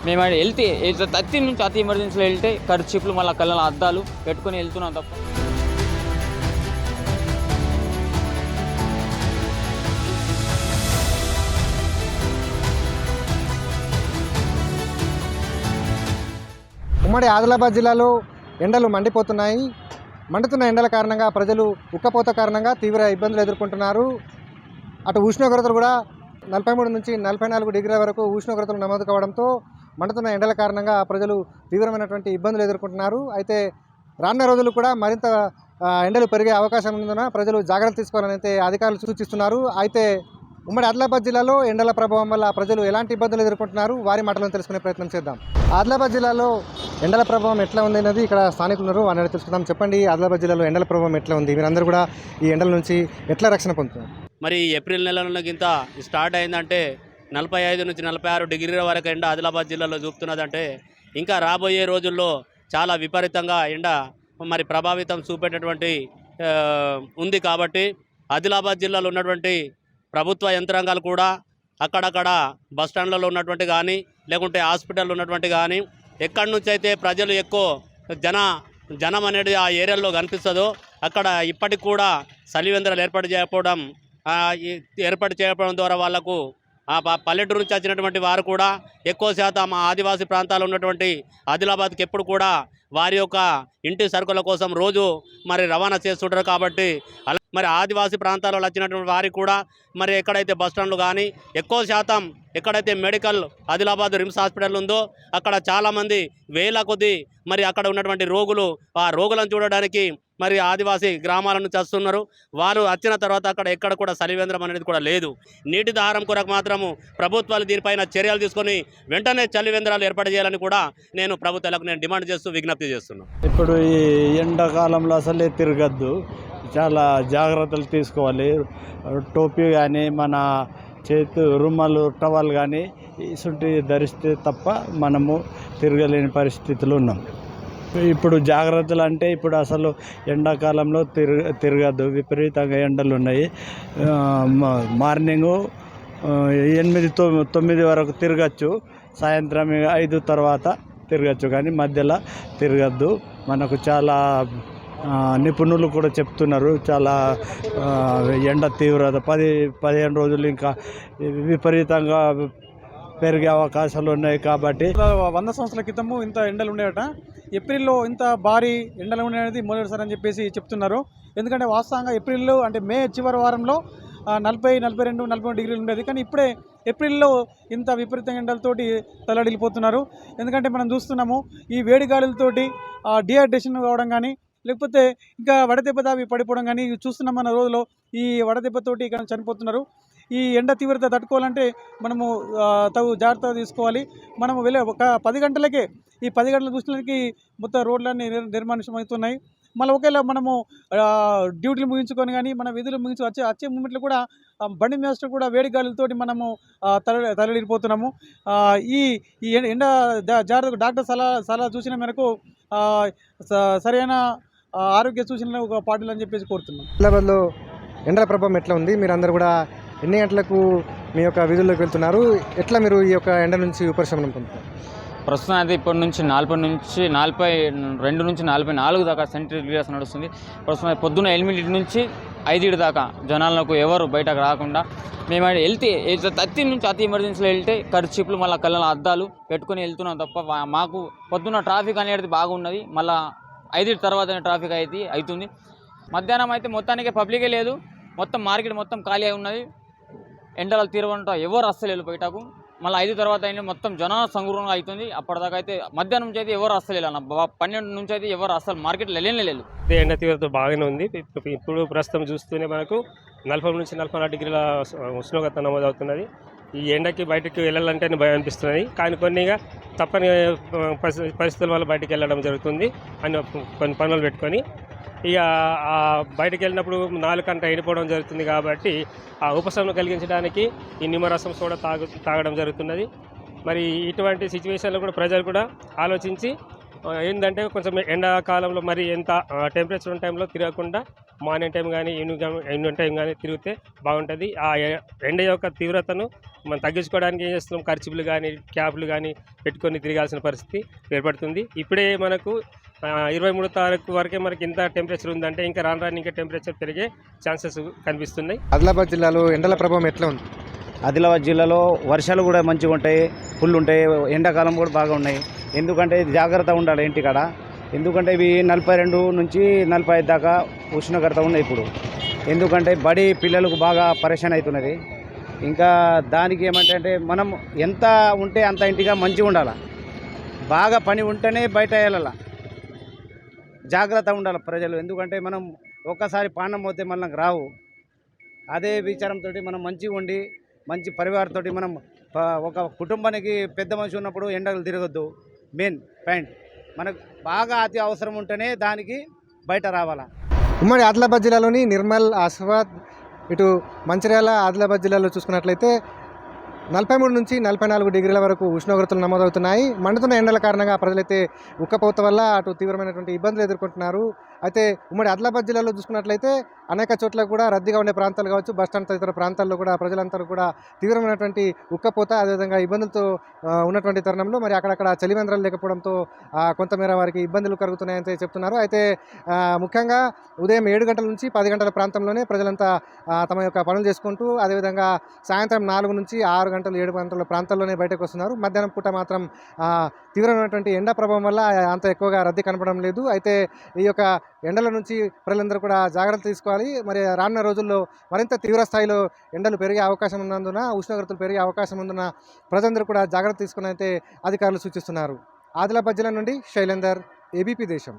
మేము వెళ్తే అతి నుంచి అతి ఎమర్జెన్సీలో వెళ్తే ఖర్చులు మళ్ళీ కళ్ళ అద్దాలు పెట్టుకొని వెళ్తున్నాం తప్ప. ఉమ్మడి ఆదిలాబాద్ జిల్లాలో ఎండలు మండిపోతున్నాయి. మండుతున్న ఎండల కారణంగా ప్రజలు ఉక్కపోత కారణంగా తీవ్ర ఇబ్బందులు ఎదుర్కొంటున్నారు. అటు ఉష్ణోగ్రతలు కూడా 43 నుంచి 44 డిగ్రీల వరకు ఉష్ణోగ్రతలు నమోదు కావడంతో మండుతున్న ఎండల కారణంగా ప్రజలు తీవ్రమైనటువంటి ఇబ్బందులు ఎదుర్కొంటున్నారు. అయితే రానున్న రోజులు కూడా మరింత ఎండలు పెరిగే అవకాశం ఉన్నందున ప్రజలు జాగ్రత్త తీసుకోవాలని అయితే అధికారులు సూచిస్తున్నారు. అయితే ఉమ్మడి ఆదిలాబాద్ జిల్లాలో ఎండల ప్రభావం వల్ల ప్రజలు ఎలాంటి ఇబ్బందులు ఎదుర్కొంటున్నారు వారి మాటలను తెలుసుకునే ప్రయత్నం చేద్దాం. ఆదిలాబాద్ జిల్లాలో ఎండల ప్రభావం ఎట్లా ఉంది అనేది ఇక్కడ స్థానికులు ఉన్నారు, వారిని తెలుసుకుందాం. చెప్పండి, ఆదిలాబాద్ జిల్లాలో ఎండల ప్రభావం ఎట్లా ఉంది? మీరందరూ కూడా ఈ ఎండల నుంచి ఎట్లా రక్షణ పొందుతున్నారు? మరి ఏప్రిల్ నెలలో గింత స్టార్ట్ అయిందంటే 45 నుంచి 46 డిగ్రీల వరకు ఎండ ఆదిలాబాద్ జిల్లాలో చూపుతున్నదంటే ఇంకా రాబోయే రోజుల్లో చాలా విపరీతంగా ఎండ మరి ప్రభావితం చూపేటటువంటి ఉంది. కాబట్టి ఆదిలాబాద్ జిల్లాలో ఉన్నటువంటి ప్రభుత్వ యంత్రాంగాలు కూడా అక్కడక్కడ బస్టాండ్లలో ఉన్నటువంటి కానీ లేకుంటే హాస్పిటల్లో ఉన్నటువంటి కానీ ఎక్కడి నుంచి అయితే ప్రజలు ఎక్కువ జనం అనేది ఆ ఏరియాలో కనిపిస్తుందో అక్కడ ఇప్పటికి కూడా చలివేంద్రాలు ఏర్పాటు చేయకపోవడం ద్వారా వాళ్లకు పల్లెటూరు నుంచి వచ్చినటువంటి వారు కూడా ఎక్కువ శాతం ఆదివాసీ ప్రాంతాల్లో ఉన్నటువంటి ఆదిలాబాద్కి ఎప్పుడు కూడా వారి యొక్క ఇంటి సరుకుల కోసం రోజు మరి రవాణా చేస్తుంటారు. కాబట్టి మరి ఆదివాసీ ప్రాంతాల్లో వచ్చినటువంటి వారికి కూడా మరి ఎక్కడైతే బస్టాండ్లు కానీ ఎక్కువ శాతం ఎక్కడైతే మెడికల్ ఆదిలాబాద్ రిమ్స్ హాస్పిటల్ ఉందో అక్కడ చాలామంది వేల కొద్దీ మరి అక్కడ ఉన్నటువంటి రోగులు ఆ రోగులను చూడడానికి మరి ఆదివాసీ గ్రామాల నుంచి వస్తున్నారు. వారు వచ్చిన తర్వాత అక్కడ ఎక్కడ కూడా చలివేంద్రం అనేది కూడా లేదు. నీటి దాహారం కొరకు మాత్రము ప్రభుత్వాలు దీనిపైన చర్యలు తీసుకొని వెంటనే చలివేంద్రాలు ఏర్పాటు చేయాలని కూడా నేను ప్రభుత్వాలకు డిమాండ్ చేస్తూ విజ్ఞప్తి చేస్తున్నాను. ఇప్పుడు ఈ ఎండాకాలంలో అసలే తిరగద్దు, చాలా జాగ్రత్తలు తీసుకోవాలి. టోపీ కానీ మన చేతు రుమాలు టవల్ కానీ ఇసుంటి ధరిస్తే తప్ప మనము తిరగలేని పరిస్థితులు ఉన్నాం. ఇప్పుడు జాగ్రత్తలు అంటే ఇప్పుడు అసలు ఎండాకాలంలో తిరగద్దు, విపరీతంగా ఎండలు ఉన్నాయి. మార్నింగు 8-9 వరకు తిరగచ్చు, సాయంత్రం 5 తర్వాత తిరగచ్చు, కానీ మధ్యలో తిరగద్దు. మనకు చాలా నిపుణులు కూడా చెప్తున్నారు, చాలా ఎండ తీవ్రత 10-15 రోజులు ఇంకా విపరీతంగా పెరిగే అవకాశాలు ఉన్నాయి. కాబట్టి 100 సంవత్సరాల క్రితము ఇంత ఎండలు ఉండేవట, ఏప్రిల్లో ఇంత భారీ ఎండలు ఉండేది మొదటిసారి అని చెప్పేసి చెప్తున్నారు. ఎందుకంటే వాస్తవంగా ఏప్రిల్లో అంటే మే చివరి వారంలో 40, 42, 43 డిగ్రీలు ఉండేది. కానీ ఇప్పుడే ఏప్రిల్లో ఇంత విపరీతంగా ఎండలతోటి తల్లడిల్లిపోతున్నారు. ఎందుకంటే మనం చూస్తున్నాము ఈ వేడి గాలులతోటి డిహైడ్రేషన్ కావడం కానీ లేకపోతే ఇంకా వడదెబ్బ దావి పడిపోవడం కానీ చూస్తున్నాం మన రోజులో. ఈ వడదెబ్బతోటి ఇక్కడ చనిపోతున్నారు. ఈ ఎండ తీవ్రత తట్టుకోవాలంటే మనము తగు జాగ్రత్త తీసుకోవాలి. మనము ఒక 10 గంటలకే ఈ 10 గంటల దృష్టికి మొత్తం రోడ్లన్నీ నిర్మాణమవుతున్నాయి. మళ్ళీ ఒకవేళ మనము డ్యూటీలు ముగించుకొని కానీ మన విధులు ముగించి వచ్చే మూమెంట్లో కూడా బండి మాస్టర్ కూడా వేడి గాలులతోటి మనము తరలిపోతున్నాము. ఈ ఎండ జాగ్రత్త డాక్టర్ సలహా సూచన మేరకు సరైన ఆరోగ్య సూచనలు పాటిల్లని చెప్పేసి కోరుతున్నాం. ఆదిలాబాద్లో ఎండల ప్రభావం ఎట్లా ఉంది? మీరు అందరూ కూడా ఎన్ని గంటలకు మీ యొక్క విధుల్లోకి వెళ్తున్నారు? ఎట్లా మీరు ఈ యొక్క ఎండ నుంచి ఉపశమనం పొందుతారు? ప్రస్తుతం అయితే ఇప్పటి నుంచి 42 నుంచి 44 దాకా సెంటీగ్రేడ్స్ నడుస్తుంది. ప్రస్తుతం పొద్దున్న 8 నుంచి 5 దాకా జనాలకు ఎవరు బయటకు రాకుండా మేము వెళ్తే అతి నుంచి అతి ఎమర్జెన్సీలో వెళ్తే ఖర్చులు మళ్ళీ కళ్ళ అద్దాలు పెట్టుకొని వెళ్తున్నాం తప్ప. మాకు పొద్దున్న ట్రాఫిక్ అనేది బాగున్నది, మళ్ళీ 5 తర్వాతనే ట్రాఫిక్ అవుతుంది. మధ్యాహ్నం అయితే మొత్తానికి పబ్లికే లేదు, మొత్తం మార్కెట్ మొత్తం ఖాళీ అయి ఉన్నది. ఎండలు తీరవంట ఎవరు అస్సలేదు బయటకు. మళ్ళీ 5 తర్వాత అయినా మొత్తం జన సంగ్రహంగా అవుతుంది. అప్పటిదాకా అయితే మధ్యాహ్నం నుంచి అయితే ఎవరు అస్సలు వెళ్ళాలి, 12 నుంచి అయితే ఎవరు అస్సలు మార్కెట్లో వెళ్ళలేదు. ఎండ తీవ్రత బాగానే ఉంది. ఇప్పుడు ప్రస్తుతం చూస్తూనే మనకు 40 నుంచి 44 డిగ్రీల ఉష్ణోగ్రత నమోదవుతున్నది. ఈ ఎండకి బయటకు వెళ్ళాలంటే భయం అనిపిస్తున్నది, కానీ కొన్నిగా తప్పని పరిస్థితుల వల్ల బయటకు వెళ్ళడం జరుగుతుంది. కొన్ని పనులు పెట్టుకొని ఇక బయటకు వెళ్ళినప్పుడు 4 గంట ఎండిపోవడం జరుగుతుంది. కాబట్టి ఆ ఉపశమనం కలిగించడానికి ఈ నిమ్మరసం సోడా తాగడం జరుగుతున్నది. మరి ఇటువంటి సిచ్యువేషన్లో కూడా ప్రజలు కూడా ఆలోచించి ఏంటంటే కొంచెం ఎండాకాలంలో మరి ఎంత టెంపరేచర్ ఉన్న టైంలో తిరగకుండా మార్నింగ్ టైం కానీ ఈవినింగ్ టైం కానీ తిరిగితే బాగుంటుంది. ఆ ఎండ యొక్క తీవ్రతను మనం తగ్గించుకోవడానికి ఏం చేస్తున్నాం, ఖర్చులు కానీ క్యాప్లు కానీ పెట్టుకొని తిరగాల్సిన పరిస్థితి ఏర్పడుతుంది. ఇప్పుడే మనకు 23 తారీఖు వరకే మనకి ఇంత టెంపరేచర్ ఉందంటే ఇంకా రాను రాను ఇంకా టెంపరేచర్ పెరిగే ఛాన్సెస్ కనిపిస్తున్నాయి. ఆదిలాబాద్ జిల్లాలో ఎండల ప్రభావం ఎట్లా ఉంది? ఆదిలాబాద్ జిల్లాలో వర్షాలు కూడా మంచిగా ఉంటాయి, ఫుల్ ఉంటాయి, ఎండాకాలం కూడా బాగా ఉన్నాయి. ఎందుకంటే జాగ్రత్త ఉండాలి ఇంటికాడ. ఎందుకంటే ఇవి 42 నుంచి 45 దాకా ఉష్ణోగ్రత ఉన్నాయి ఇప్పుడు. ఎందుకంటే బడి పిల్లలకు బాగా పరేషాన్ అవుతున్నది. ఇంకా దానికి ఏమంటే మనం ఎంత ఉంటే అంత ఇంటిగా మంచిగా ఉండాలి. బాగా పని ఉంటేనే బయట వెళ్ళాలి. జాగ్రత్త ఉండాలి ప్రజలు. ఎందుకంటే మనం ఒక్కసారి పానం పోతే మళ్ళీ రావు. అదే విచారంతో మనం మంచిగా ఉండి మంచి పరివారంతో మనం ఒక కుటుంబానికి పెద్ద మనిషి ఉన్నప్పుడు ఎండలు తిరగొద్దు. మెయిన్ పాయింట్ మనకు బాగా అతి అవసరం ఉంటేనే దానికి బయట రావాలా. ఉమ్మడి ఆదిలాబాద్ జిల్లాలోని నిర్మల్, ఆసిఫాబాద్, ఇటు మంచిర్యాల, ఆదిలాబాద్ జిల్లాలో చూసుకున్నట్లయితే 43 నుంచి 44 డిగ్రీల వరకు ఉష్ణోగ్రతలు నమోదవుతున్నాయి. మండుతున్న ఎండల కారణంగా ప్రజలైతే ఉక్కపోత వల్ల అటు తీవ్రమైనటువంటి ఇబ్బందులు ఎదుర్కొంటున్నారు. అయితే ఉమ్మడి ఆదిలాబాద్ జిల్లాలో చూసుకున్నట్లయితే అనేక చోట్ల కూడా రద్దీగా ఉండే ప్రాంతాలు కావచ్చు, బస్టాండ్ తదితర ప్రాంతాల్లో కూడా ప్రజలంతా కూడా తీవ్రమైనటువంటి ఉక్కపోత అదేవిధంగా ఇబ్బందులతో ఉన్నటువంటి తరుణంలో మరి అక్కడక్కడ చలివేంద్రాలు లేకపోవడంతో కొంతమేర వారికి ఇబ్బందులు కలుగుతున్నాయని చెప్తున్నారు. అయితే ముఖ్యంగా ఉదయం 7 గంటల నుంచి 10 గంటల ప్రాంతంలోనే ప్రజలంతా తమ యొక్క పనులు చేసుకుంటూ అదేవిధంగా సాయంత్రం 4 నుంచి 6 గంటలు 7 గంటల ప్రాంతాల్లోనే బయటకు వస్తున్నారు. మధ్యాహ్నం పూట మాత్రం తీవ్రమైనటువంటి ఎండ ప్రభావం వల్ల అంత ఎక్కువగా రద్దీ కనపడడం లేదు. అయితే ఈ యొక్క ఎండల నుంచి ప్రజలందరూ కూడా జాగ్రత్త తీసుకోవాలి. మరి రానున్న రోజుల్లో మరింత తీవ్ర స్థాయిలో ఎండలు పెరిగే అవకాశం ఉన్నందున, ఉష్ణోగ్రతలు పెరిగే అవకాశం ఉన్నందున ప్రజలందరూ కూడా జాగ్రత్త తీసుకుని అయితే అధికారులు సూచిస్తున్నారు. ఆదిలాబాద్ జిల్లా నుండి శైలేందర్, ఏబీపీ దేశం.